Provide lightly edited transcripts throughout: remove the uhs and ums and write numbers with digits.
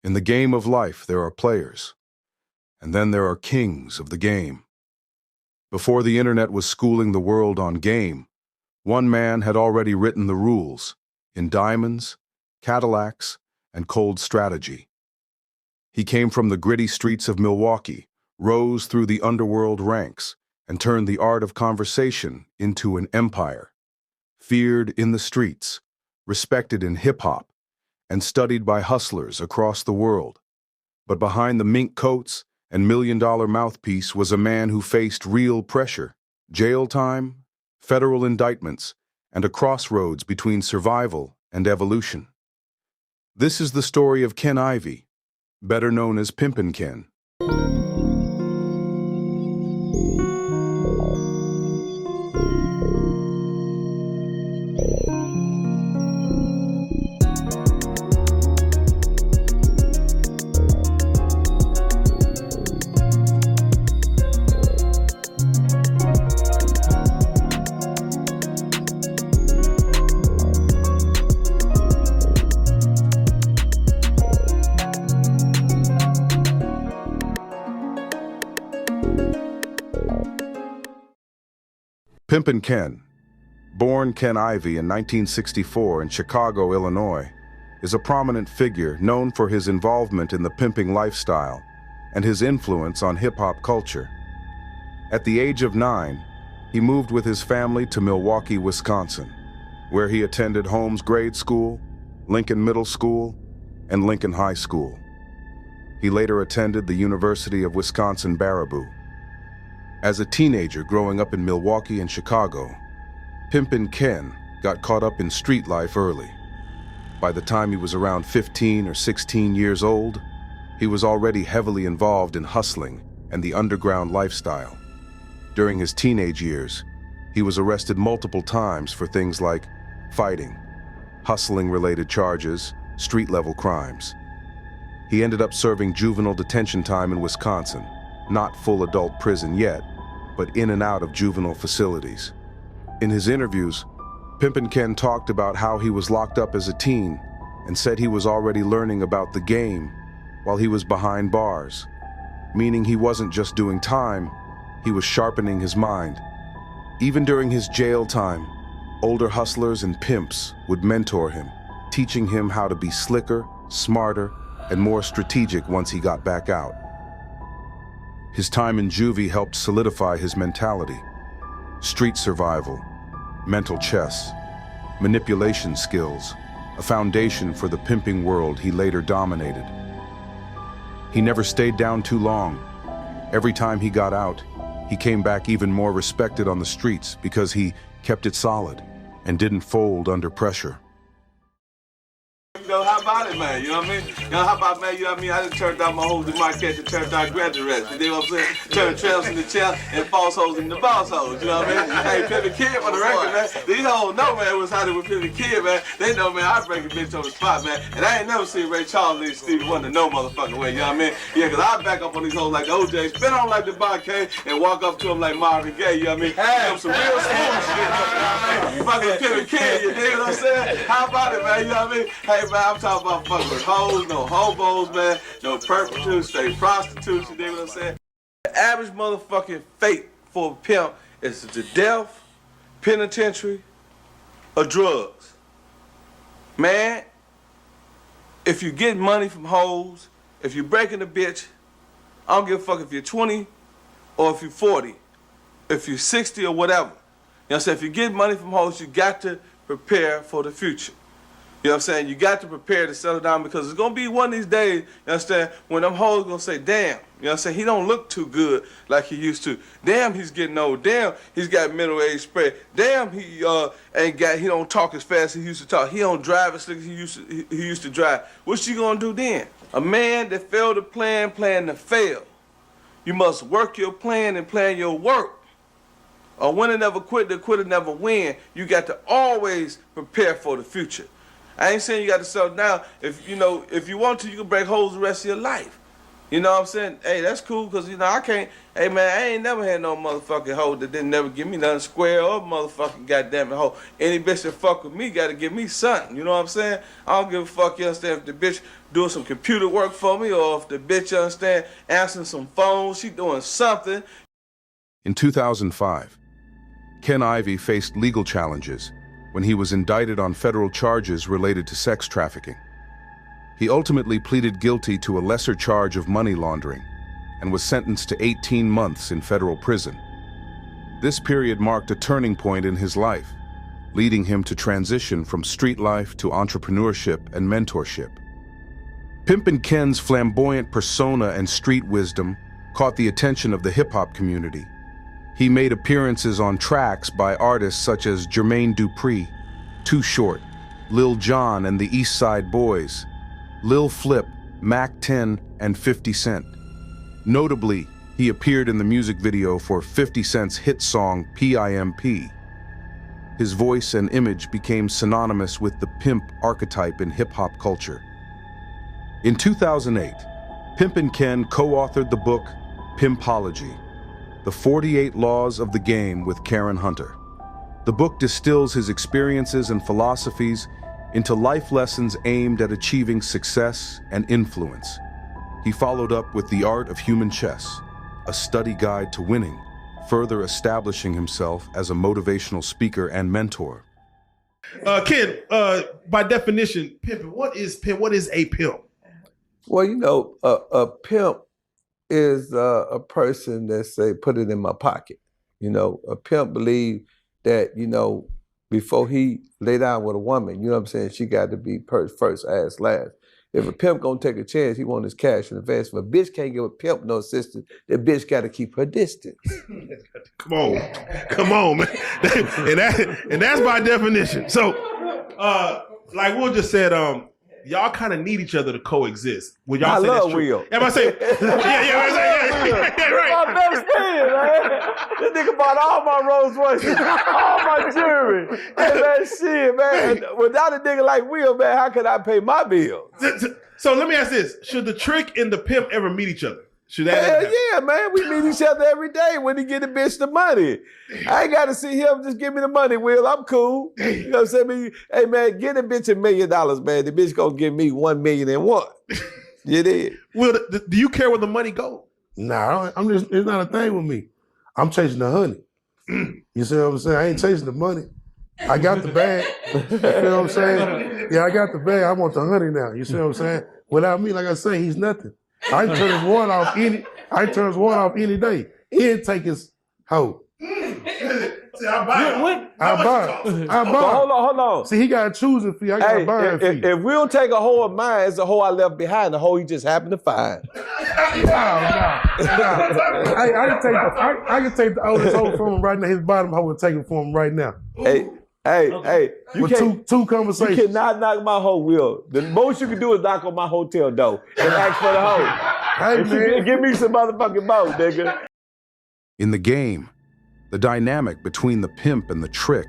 In the game of life, there are players, and then there are kings of the game. Before the internet was schooling the world on game, one man had already written the rules in diamonds, Cadillacs, and cold strategy. He came from the gritty streets of Milwaukee, rose through the underworld ranks, and turned the art of conversation into an empire. Feared in the streets, respected in hip-hop, and studied by hustlers across the world. But behind the mink coats and million-dollar mouthpiece was a man who faced real pressure, jail time, federal indictments, and a crossroads between survival and evolution. This is the story of Ken Ivey, better known as Pimpin Ken. Pimpin Ken, born Ken Ivey in 1964 in Chicago, Illinois, is a prominent figure known for his involvement in the pimping lifestyle and his influence on hip-hop culture. At the age of 9, he moved with his family to Milwaukee, Wisconsin, where he attended Holmes Grade School, Lincoln Middle School, and Lincoln High School. He later attended the University of Wisconsin-Baraboo. As a teenager growing up in Milwaukee and Chicago, Pimpin Ken got caught up in street life early. By the time he was around 15 or 16 years old, he was already heavily involved in hustling and the underground lifestyle. During his teenage years, he was arrested multiple times for things like fighting, hustling-related charges, street-level crimes. He ended up serving juvenile detention time in Wisconsin, not full adult prison yet, but in and out of juvenile facilities. In his interviews, Pimpin Ken talked about how he was locked up as a teen and said he was already learning about the game while he was behind bars, meaning he wasn't just doing time, he was sharpening his mind. Even during his jail time, older hustlers and pimps would mentor him, teaching him how to be slicker, smarter, and more strategic once he got back out. His time in juvie helped solidify his mentality. Street survival, mental chess, manipulation skills, a foundation for the pimping world he later dominated. He never stayed down too long. Every time he got out, he came back even more respected on the streets because he kept it solid and didn't fold under pressure. You know, how about it, man? You know what I mean? You know, how about, man, you know what I mean? I just turned out my hoes in my catch and turned out graduates. You know what I'm saying? Turned trails in the chair and false hoes in the boss hoes. You know what I mean? Hey, Pimpin Ken for the record, man. These hoes know, man, what's happening with Pimpin Ken, man. They know, man, I break a bitch on the spot, man. And I ain't never seen Ray Charles and Stevie Wonder no motherfucking way, you know what I mean? Yeah, because I back up on these hoes like the OJ, spin on like the Bar King, and walk up to them like Marvin Gaye, you know what I mean? Hey, some real smooth shit. Fucking with Pimpin Ken, you dig what I'm saying? How about it, man? You know what I mean? Hey, man, I'm talking about fucking with hoes, no hobos, man, no prostitutes, straight prostitutes, you dig what I'm saying? The average motherfucking fate for a pimp is the death, penitentiary, or drugs. Man, if you get money from hoes, if you breaking a bitch, I don't give a fuck if you're 20 or if you're 40, if you're 60 or whatever. You know what I'm saying? If you get money from hoes, you got to prepare for the future. You know what I'm saying? You got to prepare to settle down because it's going to be one of these days, you understand, when them hoes going to say, damn, you know what I'm saying, he don't look too good like he used to. Damn, he's getting old. Damn, he's got middle age spread. Damn, he don't talk as fast as he used to talk. He don't drive as slick as he used to drive. What's you going to do then? A man that failed to plan to fail. You must work your plan and plan your work. A winner never quit, the quitter never win. You got to always prepare for the future. I ain't saying you got to settle down. If you want to, you can break holes the rest of your life. You know what I'm saying? Hey, that's cool, because, you know, I can't, hey, man, I ain't never had no motherfucking hoe that didn't never give me nothing square or motherfucking goddamn it hoe. Any bitch that fuck with me got to give me something, you know what I'm saying? I don't give a fuck, you understand, if the bitch doing some computer work for me, or if the bitch, you understand, answering some phones, she doing something. In 2005, Ken Ivey faced legal challenges when he was indicted on federal charges related to sex trafficking. He ultimately pleaded guilty to a lesser charge of money laundering and was sentenced to 18 months in federal prison. This period marked a turning point in his life, leading him to transition from street life to entrepreneurship and mentorship. Pimpin Ken's flamboyant persona and street wisdom caught the attention of the hip-hop community. He made appearances on tracks by artists such as Jermaine Dupri, Too Short, Lil Jon and the East Side Boys, Lil Flip, Mac 10, and 50 Cent. Notably, he appeared in the music video for 50 Cent's hit song P.I.M.P. His voice and image became synonymous with the pimp archetype in hip-hop culture. In 2008, Pimpin Ken co-authored the book Pimpology, The 48 Laws of the Game with Karen Hunter. The book distills his experiences and philosophies into life lessons aimed at achieving success and influence. He followed up with The Art of Human Chess, a study guide to winning, further establishing himself as a motivational speaker and mentor. Ken, by definition, pimping. What is pimp? What is a pimp? Well, you know, a pimp is a person that say, put it in my pocket. You know, a pimp believe that, you know, before he lay down with a woman, you know what I'm saying, she got to be first, ass last. If a pimp gonna take a chance, he want his cash in advance. If a bitch can't give a pimp no assistance, that bitch got to keep her distance. Come on, man. and that's by definition. So, like Will just said, y'all kind of need each other to coexist. Will y'all say that's true? Will. Am I saying? Yeah, right. My best friend, man. This nigga bought all my Rolls Royces, all my jewelry. Hey, man, shit, man. Without a nigga like Will, man, how could I pay my bills? So let me ask this: should the trick and the pimp ever meet each other? Should that? Hell yeah, man. We meet each other every day when he get the bitch the money. I ain't got to see him just give me the money, Will. I'm cool. You know what I'm saying? Hey, man, get a bitch $1 million, man. The bitch gonna give me $1 million and one. You did. Will, do you care where the money goes? Nah, it's not a thing with me. I'm chasing the honey. You see what I'm saying? I ain't chasing the money. I got the bag. You know what I'm saying? Yeah, I got the bag. I want the honey now. You see what I'm saying? Without me, like I say, he's nothing. I turn his one off any day. He'll take his hoe. See, I buy it. Hold on. See, he got to choose a fee. I got to buy a fee. If we'll take a hoe of mine, it's a hoe I left behind, the hoe he just happened to find. Nah. I can take the oldest hoe from him right now. His bottom hoe will take it from him right now. Hey, With two conversations. You cannot knock my hoe, Will. The most you can do is knock on my hotel door and ask for the hoe. Hey, man. Give me some motherfucking boat, nigga. In the game, the dynamic between the pimp and the trick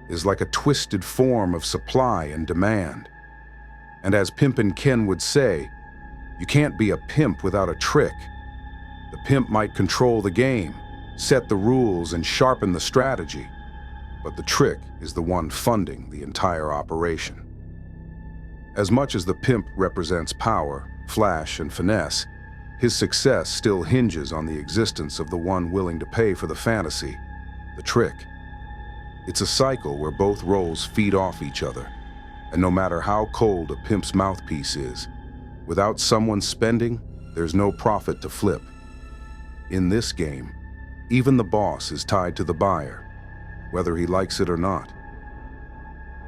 is like a twisted form of supply and demand. And as Pimpin Ken would say, you can't be a pimp without a trick. The pimp might control the game, set the rules, and sharpen the strategy, but the trick is the one funding the entire operation. As much as the pimp represents power, flash, and finesse, his success still hinges on the existence of the one willing to pay for the fantasy, the trick. It's a cycle where both roles feed off each other, and no matter how cold a pimp's mouthpiece is, without someone spending, there's no profit to flip. In this game, even the boss is tied to the buyer, whether he likes it or not.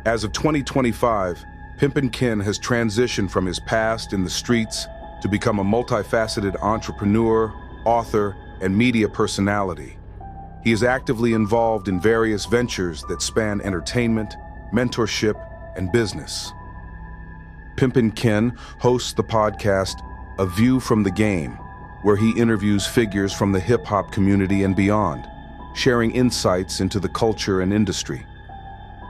As of 2025, Pimpin Ken has transitioned from his past in the streets to become a multifaceted entrepreneur, author, and media personality. He is actively involved in various ventures that span entertainment, mentorship, and business. Pimpin Ken hosts the podcast A View from the Game, where he interviews figures from the hip-hop community and beyond, sharing insights into the culture and industry.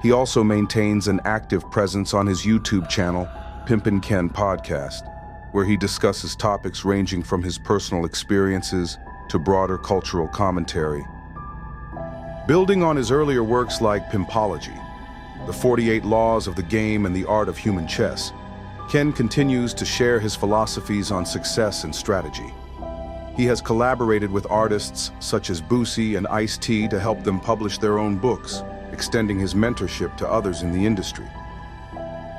He also maintains an active presence on his YouTube channel, Pimpin Ken Podcast, where he discusses topics ranging from his personal experiences to broader cultural commentary. Building on his earlier works like Pimpology, The 48 Laws of the Game and the Art of Human Chess, Ken continues to share his philosophies on success and strategy. He has collaborated with artists such as Boosie and Ice-T to help them publish their own books, extending his mentorship to others in the industry.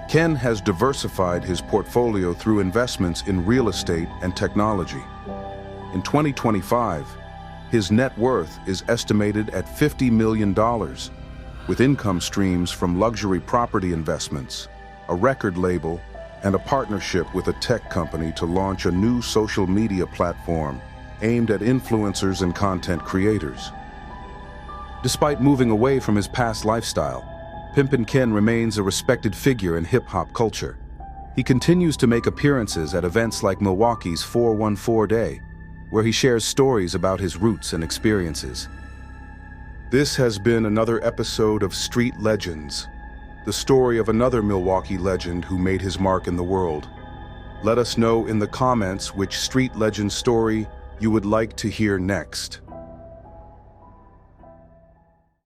Ken has diversified his portfolio through investments in real estate and technology. In 2025, his net worth is estimated at $50 million, with income streams from luxury property investments, a record label, and a partnership with a tech company to launch a new social media platform aimed at influencers and content creators. Despite moving away from his past lifestyle, Pimpin Ken remains a respected figure in hip-hop culture. He continues to make appearances at events like Milwaukee's 414 Day, where he shares stories about his roots and experiences. This has been another episode of Street Legendz, the story of another Milwaukee legend who made his mark in the world. Let us know in the comments which Street Legendz story you would like to hear next.